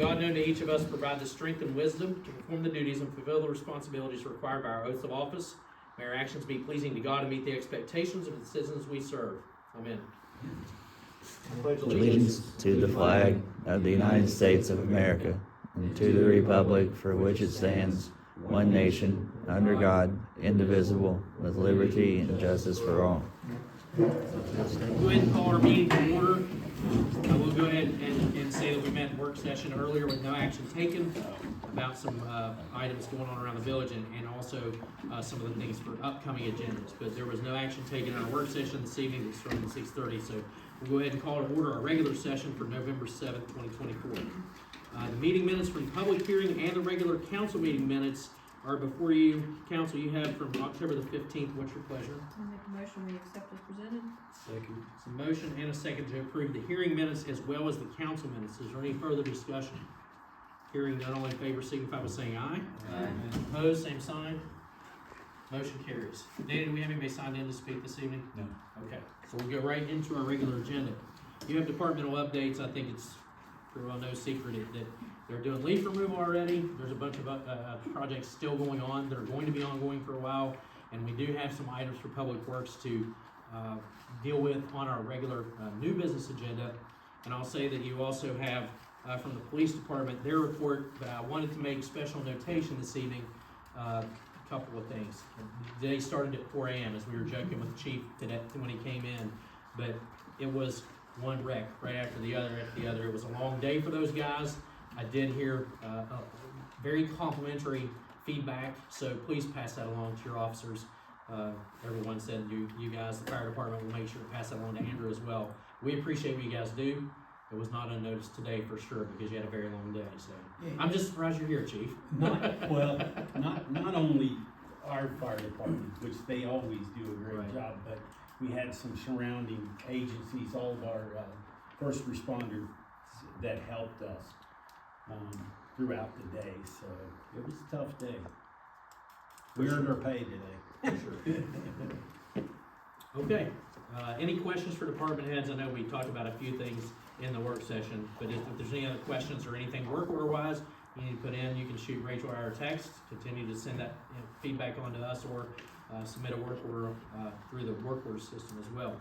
God known to each of us provide the strength and wisdom to perform the duties and fulfill the responsibilities required by our oaths of office. May our actions be pleasing to God and meet the expectations of the citizens we serve. Amen. Allegiance to the flag of the United States of America and to the republic for which it stands, one nation, under God, indivisible, with liberty and justice for all. Go ahead and call our meeting to order. I will go ahead and say that we met in work session earlier with no action taken about some items going on around the village and also some of the things for upcoming agendas. But there was no action taken in our work session this evening that started at 6:30. So we'll go ahead and call to order our regular session for November 7th, 2024. The meeting minutes from the public hearing and the regular council meeting minutes are before you. Council, you have from October the 15th. What's your pleasure? I make a motion we accept as presented. Second. It's a motion and a second to approve the hearing minutes as well as the council minutes. Is there any further discussion? Hearing none, all in favor signify by saying aye. Aye. Opposed, same sign. Motion carries. Danny, do we have anybody signed in to speak this evening? No. Okay, so we'll go right into our regular agenda. You have departmental updates. I think it's pretty well no secret that they're doing leaf removal already. There's a bunch of projects still going on that are going to be ongoing for a while. And we do have some items for Public Works to deal with on our regular new business agenda. And I'll say that you also have from the police department their report, but I wanted to make special notation this evening. A couple of things. The day started at 4 a.m. as we were joking with the chief today when he came in, but it was one wreck right after the other after the other. It was a long day for those guys. I did hear very complimentary feedback, so please pass that along to your officers. Everyone said you guys, the fire department, will make sure to pass that along to Andrew as well. We appreciate what you guys do. It was not unnoticed today for sure because you had a very long day. So Yeah. I'm just surprised you're here, Chief. Not only our fire department, which they always do a great Right. job, but we had some surrounding agencies, all of our first responders that helped us throughout the day. So it was a tough day. We earned our pay today. Okay. Any questions for department heads? I know we talked about a few things in the work session, but if there's any other questions or anything work order wise you need to put in, you can shoot Rachel or a text. Continue to send that feedback on to us or submit a work order through the work order system as well.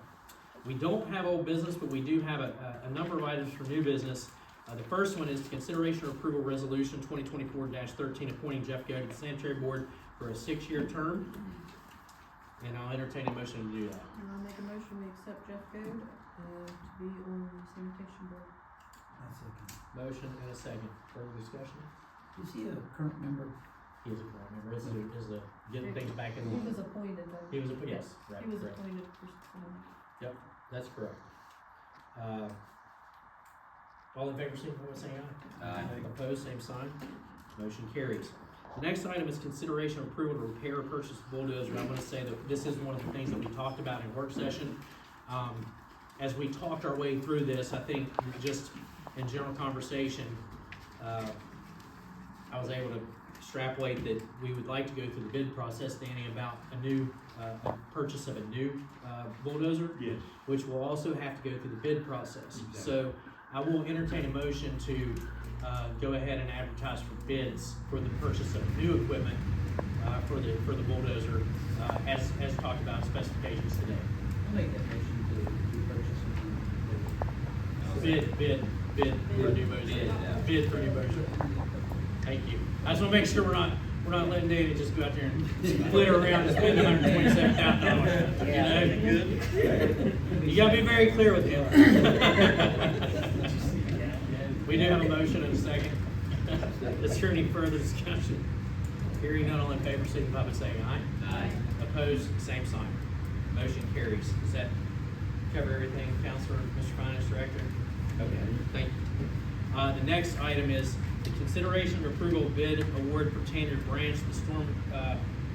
We don't have old business, but we do have a number of items for new business. The first one is consideration or approval resolution 2024-13 appointing Jeff Goode to the sanitary board for a 6-year term. And I'll entertain a motion to do that. And I'll make a motion we accept Jeff Goode to be on the sanitation board. Motion and a second. Further discussion? Is he a current member? He is a board member. Is the getting things back in He line. was appointed though. He was yes, right. He was correct. appointed for That's correct. All in favor, signify by saying aye. Aye. Opposed, same sign. Motion carries. The next item is consideration of approval to repair or purchase a bulldozer. I want to say that this is one of the things that we talked about in work session. As we talked our way through this, I think just in general conversation, I was able to extrapolate that we would like to go through the bid process, Danny, about a new purchase of a new bulldozer. Yes. Which will also have to go through the bid process. Exactly. So I will entertain a motion to go ahead and advertise for bids for the purchase of new equipment for the bulldozer as talked about in specifications today. I'll make that motion to purchase a Bid for a new motor. Bid for a new motor. Thank you. I just want to make sure we're not letting Danny just go out there and flitter around and spend $127,000. You know, you gotta be very clear with him. We do have a motion and a second. Is there any further discussion? Hearing none, all in favor, signify by saying aye. Aye. Opposed, same sign. Motion carries. Does that cover everything, Counselor, Mr. Finance Director? Okay, thank you. The next item is the consideration of approval of bid award for Tanyard Branch, the storm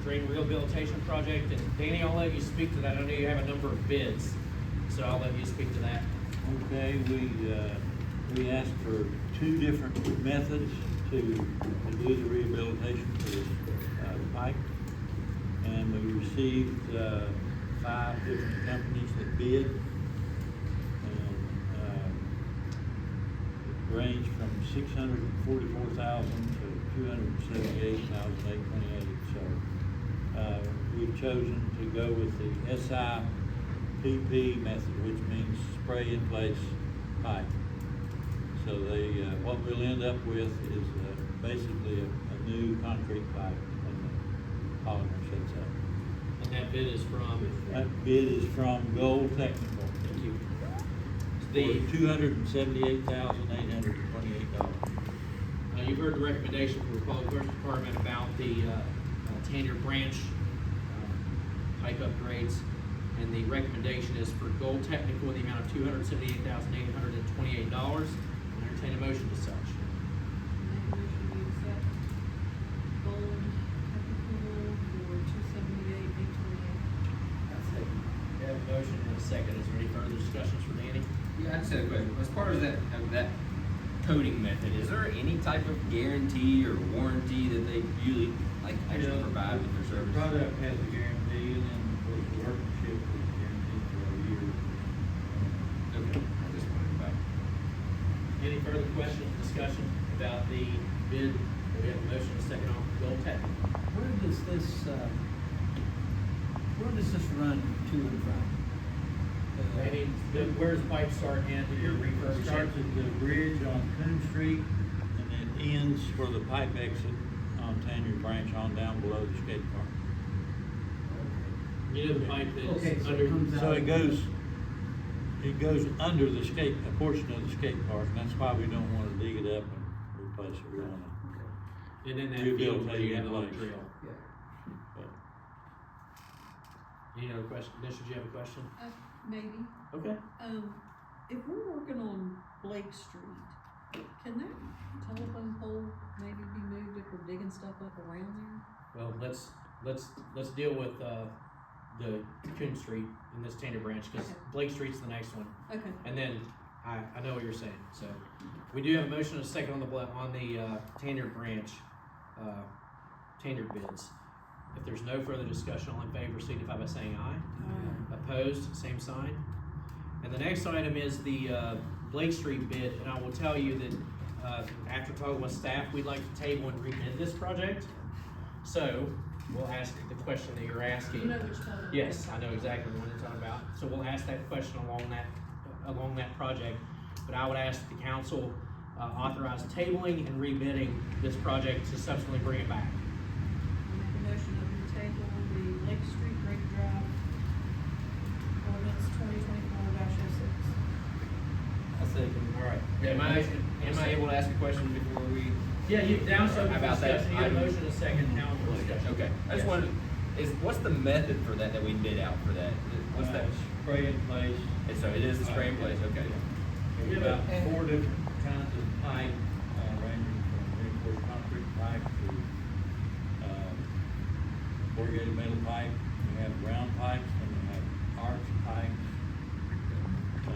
drain rehabilitation project. And Danny, I'll let you speak to that. I know you have a number of bids, so I'll let you speak to that. Okay, we asked for 2 different methods to do the rehabilitation for this pipe, and we received 5 different companies that bid, and range from $644,000 to $278,828. So, we've chosen to go with the SIPP method, which means spray in place pipe. So what we'll end up with is basically a new concrete pipe when the polymer sets up. And that bid is from, That bid is from Gold Technical thank you. for $278,828. You've heard the recommendation from the Public Works Department about the Tanner Branch pipe upgrades. And the recommendation is for Gold Technical in the amount of $278,828. Entertain a motion to such. Make a motion to accept Gold Technical for $278,828. We have a motion and a second. Is there any further discussions for Danny? Yeah, I just had a question. As far as that coding method, is there any type of guarantee or warranty that they usually actually provide with their The service? product has a guarantee, and then of course the workmanship is guaranteed for a year. Okay, I just wanted to know. Any further questions, discussion about the bid? We have a motion and a second on Gold Technical. Where does this run to and from? Randy, where's the pipe start and your It refurbish? starts at the bridge on Coon Street, and then ends where the pipe exit on Tanner Branch on down below the skate park. You know the pipe Okay, that's so it under, comes So out- it goes under the skate, a portion of the skate park, and that's why we don't wanna dig it up and replace it. We wanna, and then that Rebuild field where you have the little place. drill. Yeah. Any other question? Dennis, did you have a question? Maybe. Okay. If we're working on Blake Street, can that telephone pole maybe be moved if we're digging stuff up around there? Well, let's deal with, the Coon Street in this Tanner Branch, cause Okay. Blake Street's the next one. Okay. And then, I know what you're saying, so, we do have a motion and a second on the Tanner Branch, Tanner bids. If there's no further discussion, all in favor signify by saying aye. Opposed, same sign. And the next item is the, Blake Street bid, and I will tell you that, after talking with staff, we'd like to table and rebid this project. So, we'll ask the question that you're asking. You know which one? Yes, I know exactly what you're talking about, so we'll ask that question along that project. But I would ask the council, authorize tabling and rebidding this project to subsequently bring it back. I make a motion that we table the Lake Street Great Drive ordinance 2024-06. I say, All right. am I able to ask a question before we? Yeah, now subject to About that discussion, you have a item. motion and a second, now we'll discuss. Okay, I just Yes. wanted, what's the method for that we bid out for that? What's that? Spray in place. And so it is the spray in place, okay. There's about 4 different kinds of pipe, ranging from reinforced concrete pipe to, corrugated metal pipe. We have round pipes, and we have arch pipes.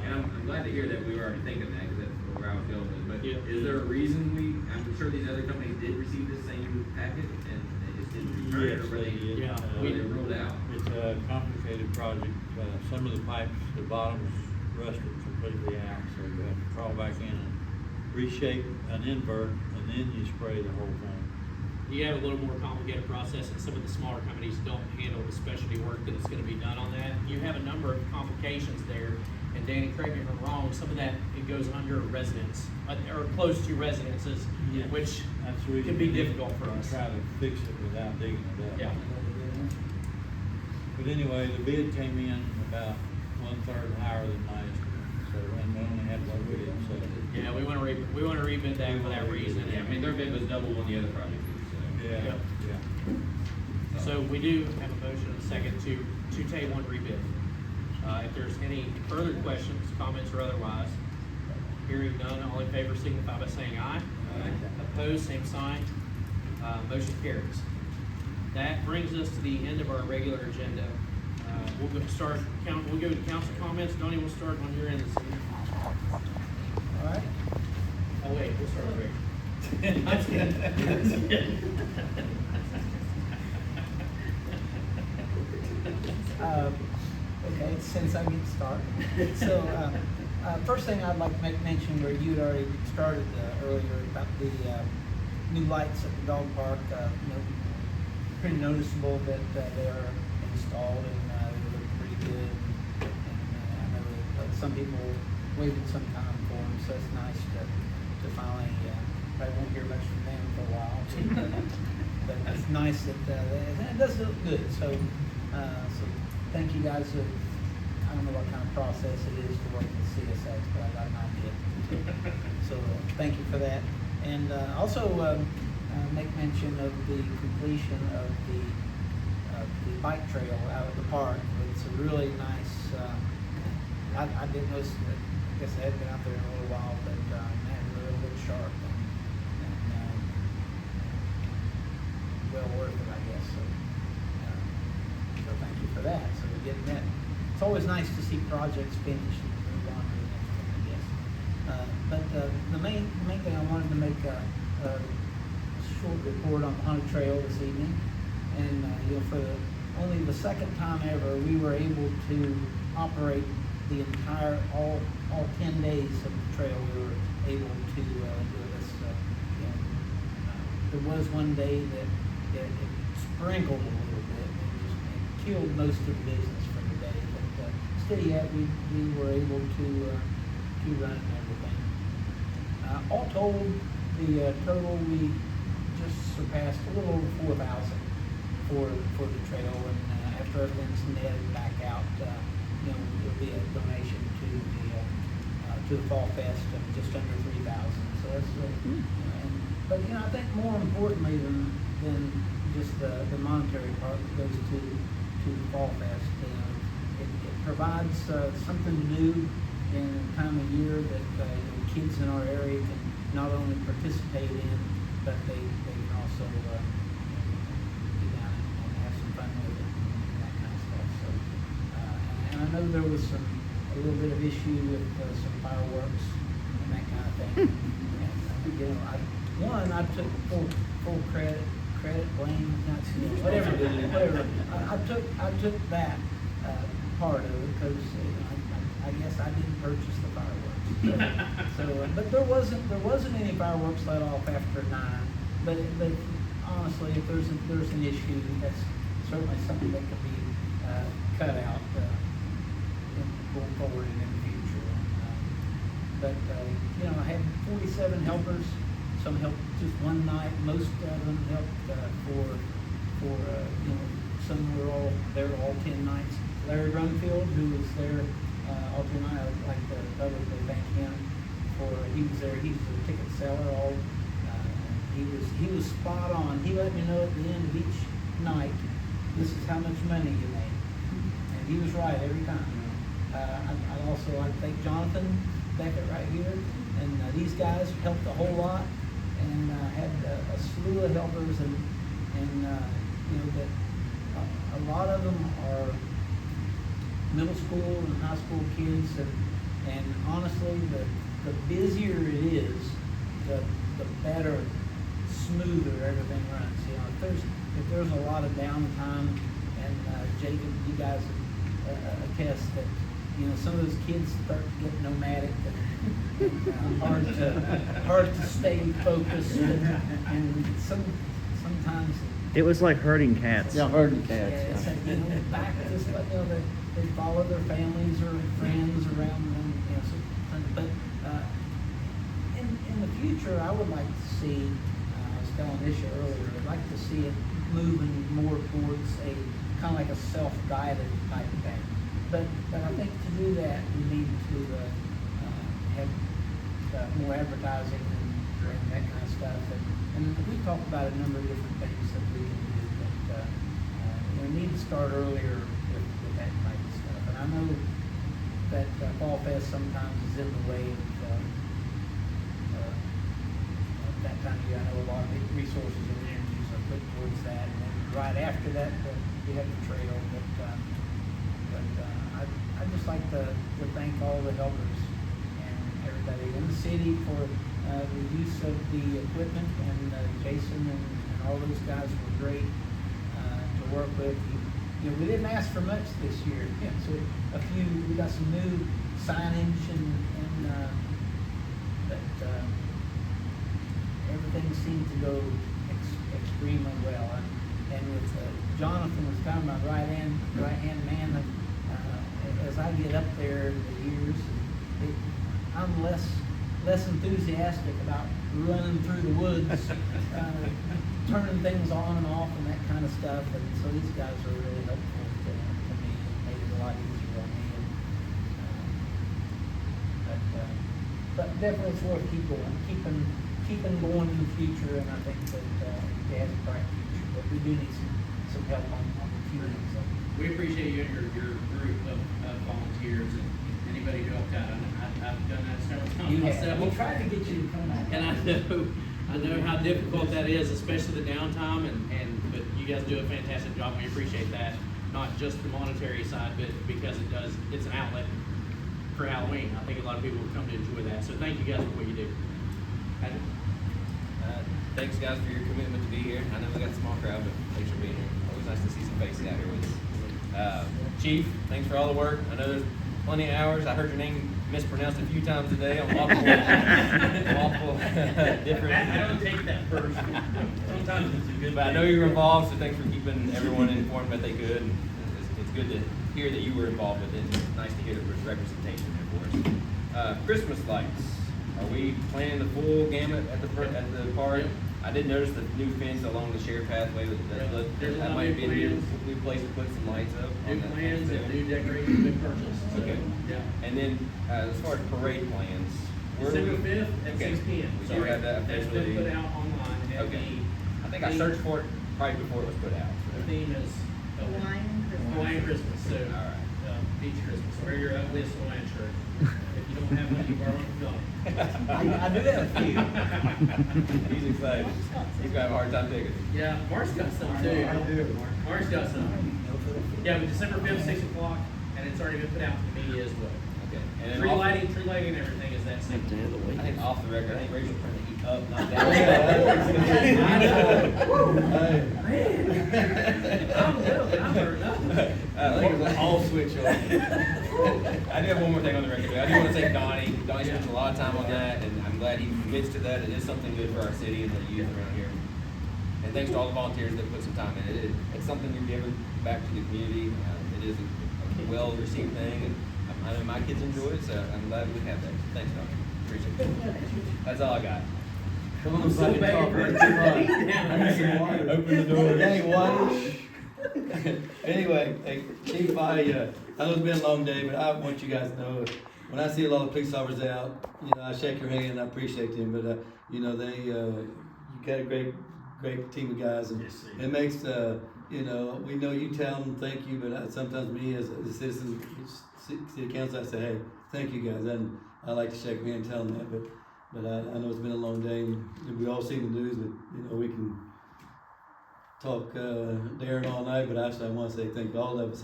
And I'm glad to hear that we were already thinking that, because that's where I was going with it. But Yeah. is there a reason I'm sure these other companies did receive the same packet and they just didn't return it, or were they, did. Yeah, were they ruled out? It's a complicated project. Some of the pipes, the bottom's rusted completely out, so you have to crawl back in and reshape an invert, and then you spray the whole thing. You have a little more complicated process, and some of the smaller companies don't handle the specialty work that is gonna be done on that. You have a number of complications there, and Danny, correct me if I'm wrong, some of that, it goes under residence, or close to residences, Yeah. which That's the reason can be we difficult for us. Try to fix it without digging it up. Yeah. But anyway, the bid came in about 1/3 higher than my estimate, so, and we only had one bid, so. Yeah, we wanna rebid that for that reason. Yeah, I mean, their bid was double on the other project, so. Yeah, Yep. yeah. So we do have a motion and a second to table and rebid. If there's any further questions, comments, or otherwise, hearing none, all in favor signify by saying aye. Aye. Opposed, same sign. Motion carries. That brings us to the end of our regular agenda. We'll go to council comments. Donnie, we'll start on your end this evening. All right. Oh, wait, we'll start over here. I'm just kidding. Okay, since I get started. So, First thing I'd like to make mention where you had already started earlier about the new lights at the dog park. Pretty noticeable that they are installed and they look pretty good. And I know that some people waited some time for them, so it's nice to finally, probably won't hear much from them for a while. But it's nice that it does look good. So thank you guys. I don't know what kind of process it is to work with CSX, but I got an idea. So thank you for that. And also make mention of the completion of the bike trail out of the park. It's a really nice, I didn't notice, I guess I hadn't been out there in a little while, but man, it really looked sharp and well worth it, I guess. So thank you for that. So we're getting that. It's always nice to see projects finished and move on to the next one, I guess. But the main thing I wanted to make a short report on the Haunted Trail this evening, and for only the second time ever, we were able to operate the entire all 10 days of the trail. We were able to do this. There was one day that it sprinkled a little bit and killed most of the business for the day. But still yet, we were able to run and everything. All told, the total we just surpassed a little over 4,000 for the trail, and after everything's netted back out, there'll be a donation to the Fall Fest of just under 3,000. So that's but I think more importantly than just the monetary part that goes to the Fall Fest, it provides something new in a time of year that kids in our area can not only participate in, but they can also get down and have some fun with it and that kind of stuff. So, and I know there was a little bit of issue with some fireworks and that kind of thing. And I took full credit, blame, whatever. I took that part of it because I guess I didn't purchase the fireworks. But there wasn't any fireworks let off after 9. But honestly, if there's an issue, that's certainly something that can be cut out going forward and in the future. But I had 47 helpers. Some helped just one night. Most of them helped for some were all there all 10 nights. Larry Brumfield, who was there all 10 nights, I'd like to publicly thank him for he was there. He's a ticket seller. He was spot on. He let me know at the end of each night, this is how much money you made, and he was right every time. I'd also like to thank Jonathan Beckett right here, and these guys helped a whole lot, and had a slew of helpers, and that a lot of them are middle school and high school kids, and honestly, the busier it is, the better, smoother everything runs. If there's a lot of downtime, and Jacob, you guys attest that some of those kids start to get nomadic and hard to stay focused, and sometimes It was like herding cats. Yeah, herding cats. Yeah, back just they follow their families or friends around them. But in the future, I would like to see. I was telling Isha earlier. I'd like to see it moving more towards a kind of like a self-guided type thing. But I think to do that, we need to have more advertising and that kind of stuff. And we talked about a number of different things that we can do, but we need to start earlier with that type of stuff. And I know that Fall Fest sometimes is in the way of that time of year. I know a lot of resources and energies are put towards that, and then right after that, we have the trail. But I'd just like to thank all the helpers and everybody in the city for the use of the equipment, and Jason and all those guys were great to work with. We didn't ask for much this year. So we got some new signage and everything seemed to go extremely well. And with Jonathan was kind of my right-hand man, as I get up there in the years, I'm less enthusiastic about running through the woods, turning things on and off and that kind of stuff. And so these guys are really helpful to me and made it a lot easier on me. But definitely it's worth keeping going in the future. And I think that it has a bright future. But we do need some help on the team. So. We appreciate you and your group of volunteers and anybody who helped out. I've done that several times myself. We tried to get you to come out. And I know how difficult that is, especially the downtime, but you guys do a fantastic job, and we appreciate that. Not just the monetary side, but because it's an outlet for Halloween. I think a lot of people will come to enjoy that. So thank you guys for what you do. Patrick? Thanks guys for your commitment to be here. I know we got a small crowd, but thanks for being here. Always nice to see some faces out here with us. Chief, thanks for all the work. I know there's plenty of hours. I heard your name mispronounced a few times a day on multiple different. I don't take that personally. Sometimes it's a good. But I know you were involved, so thanks for keeping everyone informed that they could. And it's good to hear that you were involved with it. It's nice to hear that there's representation there for us. Christmas lights. Are we planning the full gamut at the park? Yep. I did notice the new fence along the shared pathway. That might be a new place to put some lights up. New plans and new decorations been purchased. So, Okay. yeah. And then as far as parade plans, where December we- 5th at Okay. 6 p.m. We do have that That's officially. been put out online. And Okay. I think I searched for it right before it was put out. The theme is Hawaiian Christmas. So, beach Christmas. Wear your ugliest Hawaiian shirt. If you don't have one, you borrow it from Don. I do have a few. He's excited. He's gonna have a hard time taking it. Yeah, Mark's got some too. I do. Mark's got some. Yeah, but December 5th, 6 o'clock, and it's already been put out to the media as well. Okay. And then Tree off- lighting and everything is that same. I think off the record, I think Rachel's trying to eat up, not I'm hurt up. All switch on. I do have one more thing on the record. I do want to thank Donnie. Donnie spends a lot of time on that, and I'm glad he commits to that. It is something good for our city and the youth around here. And thanks to all the volunteers that put some time in it. It's something you're giving back to the community. It is a well-received thing, and I know my kids enjoy it, so I'm glad we have that. Thanks, Donnie. Appreciate it. That's all I got. Come on, so bad. Open the door. Hey, water. Anyway, hey, Chief, I know it's been a long day, but I want you guys to know, when I see a lot of police officers out, I shake your hand, I appreciate them, but, you got a great team of guys, and it makes, we know you tell them thank you, but sometimes me as a citizen, city council, I say, hey, thank you guys, and I like to shake my hand and tell them that, but I know it's been a long day, and we all seen the news, but, we can talk Darren all night, but actually I want to say thank all of us,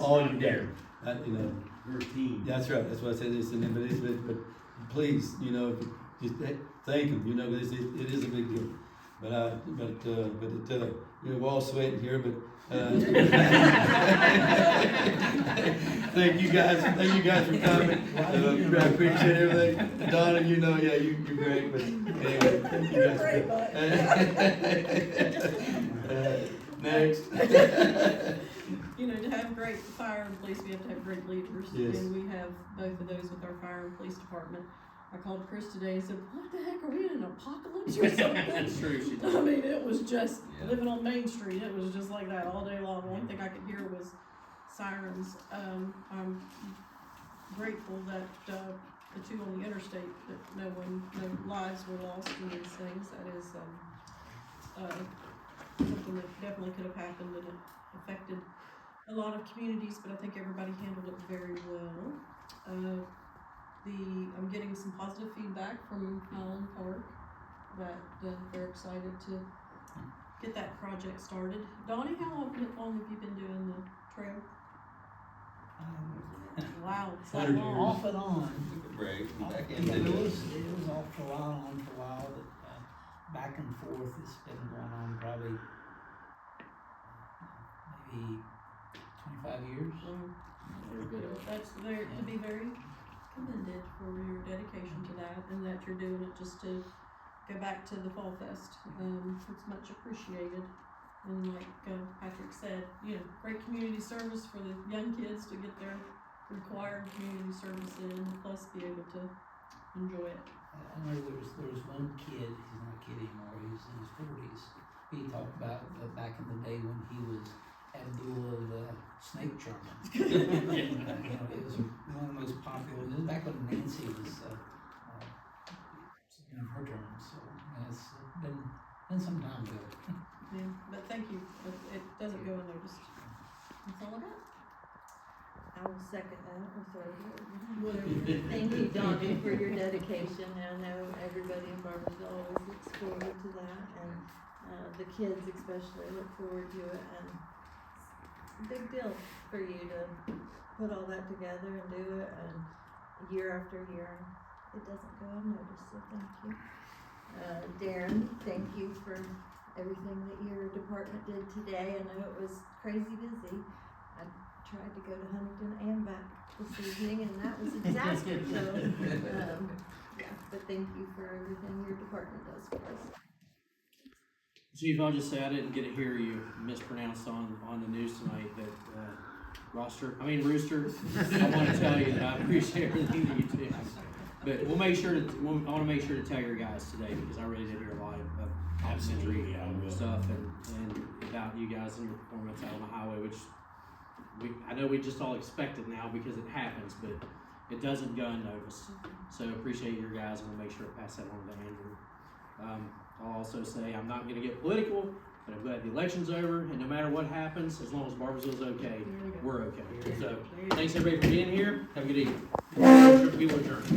all you dare. We're a team. That's right. That's what I said. But please, just thank them. It is a big deal. We're all sweating here. But thank you guys for coming. I appreciate everything. Donna, you're great. But anyway, thank you guys. Next. To have great fire and police, we have to have great leaders. Yes. And we have both of those with our fire and police department. I called Chris today and said, what the heck, are we in an apocalypse or something? That's true. She I mean, it was just Yeah. living on Main Street. It was just like that all day long. The only thing I could hear was sirens. I'm grateful that the two on the interstate, that no lives were lost in these things. That is something that definitely could have happened, and it affected a lot of communities, but I think everybody handled it very well. I'm getting some positive feedback from Highland Park that they're excited to get that project started. Donnie, how long have you been doing the trail? Wow, it's that 100 long. years. Off and on. Took a break. Back It into was it. off for a while, on for a while, but back and forth, it's been going on probably maybe 25 years. They're good. They're to be very commended for your dedication to that, and that you're doing it just to go back to the Fall Fest. It's much appreciated. And like Patrick said, great community service for the young kids to get their required community service in, plus be able to enjoy it. I know there was one kid, he's not a kid anymore, he was in his 40s. He talked about back in the day when he was Abdul of the snake charmer. It was one of the most popular, this is back when Nancy was in her term, so it's been some time ago. Yeah, but thank you, it doesn't go unnoticed. That's all I got. I will second that, or third it. Whatever. Thank you, Donnie, for your dedication. I know everybody in Barboursville always looks forward to that, and the kids especially look forward to it, and it's a big deal for you to put all that together and do it, and year after year, it doesn't go unnoticed, so thank you. Darren, thank you for everything that your department did today. I know it was crazy busy. I tried to go to Huntington and back this evening, and that was a disaster, so, yeah, but thank you for everything your department does for us. Chief, I'll just say I didn't get to hear you mispronounced on the news tonight that, Rooster. I want to tell you that I appreciate everything that you do. But I want to make sure to tell your guys today, because I really did hear a lot of complimentary stuff and about you guys and your performance out on the highway, which I know we just all expect it now because it happens, but it doesn't go unnoticed. So appreciate your guys, and we'll make sure to pass that on to Andrew. I'll also say I'm not going to get political, but I'm glad the election's over, and no matter what happens, as long as Barboursville's okay, we're okay. So thanks everybody for being here. Have a good evening. We will adjourn.